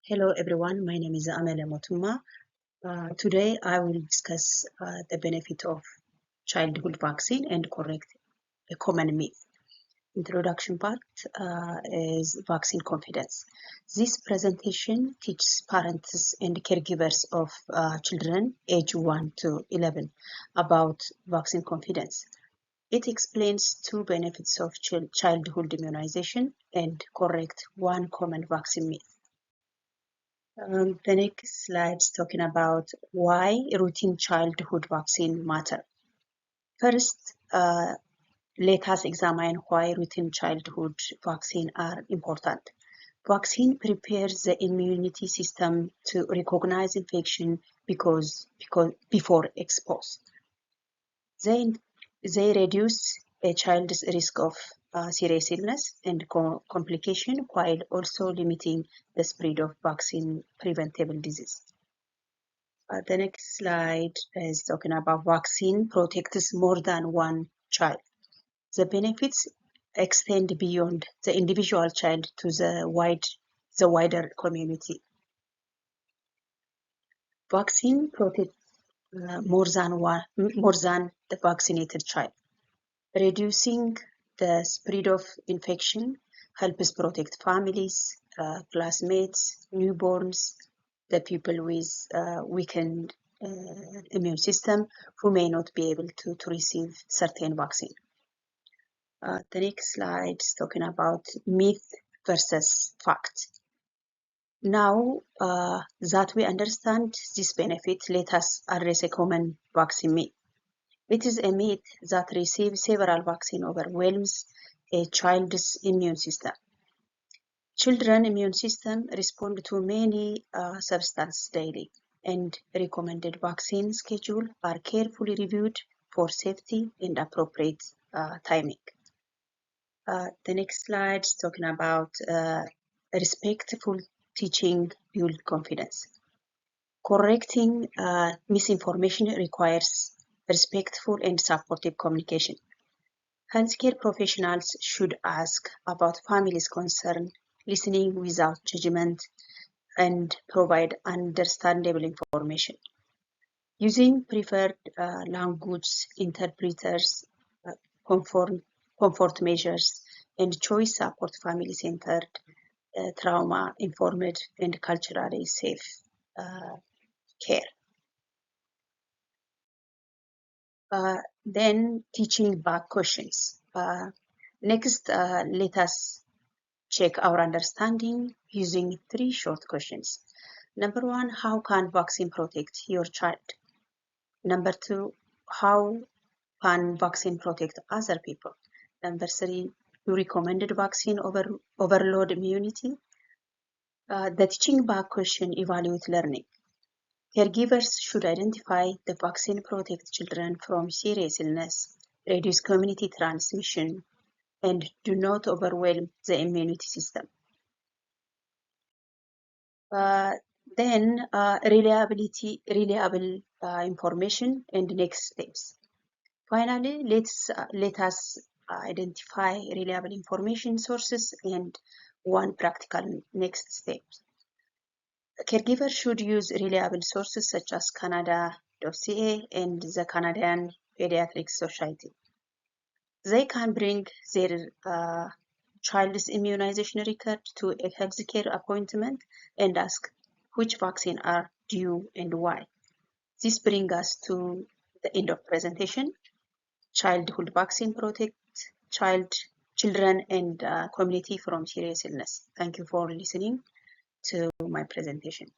Hello everyone, my name is Amele Motuma. Today I will discuss the benefit of childhood vaccine and correct a common myth. Introduction part is vaccine confidence. This presentation teaches parents and caregivers of children age 1 to 11 about vaccine confidence. It explains two benefits of childhood immunization and correct one common vaccine myth. The next slide is talking about why routine childhood vaccine matter. First, let us examine why routine childhood vaccine are important. Vaccine prepares the immunity system to recognize infection because before exposure. They reduce a child's risk of serious illness and complication while also limiting the spread of vaccine preventable disease. The next slide is talking about vaccine protects more than one child. The benefits extend beyond the individual child to the wider community. Vaccine protects more than the vaccinated child. Reducing the spread of infection helps protect families, classmates, newborns, the people with weakened immune system who may not be able to receive certain vaccine. The next slide is talking about myth versus fact. Now that we understand this benefit, let us address a common vaccine myth. It is a myth that receiving several vaccines overwhelms a child's immune system. Children's immune system respond to many substances daily, and recommended vaccine schedule are carefully reviewed for safety and appropriate timing. The next slide is talking about respectful teaching build confidence. Correcting misinformation requires respectful and supportive communication. Healthcare professionals should ask about families' concern, listening without judgment, and provide understandable information. Using preferred language, interpreters, comfort measures, and choice support family-centered, trauma-informed, and culturally safe care. Then teaching back questions. Next, let us check our understanding using 3 short questions. Number 1, how can vaccine protect your child? Number 2, how can vaccine protect other people? Number 3, do recommended vaccine overload immunity? The teaching back question evaluate learning. Caregivers should identify the vaccine protect children from serious illness, reduce community transmission, and do not overwhelm the immunity system. Then reliable information and next steps. Finally, let us identify reliable information sources and one practical next step. Caregivers should use reliable sources such as Canada.ca and the Canadian Pediatric Society. They can bring their child's immunization record to a healthcare appointment and ask which vaccine are due and why. This brings us to the end of presentation. Childhood vaccine protect children and community from serious illness. Thank you for listening to my presentation.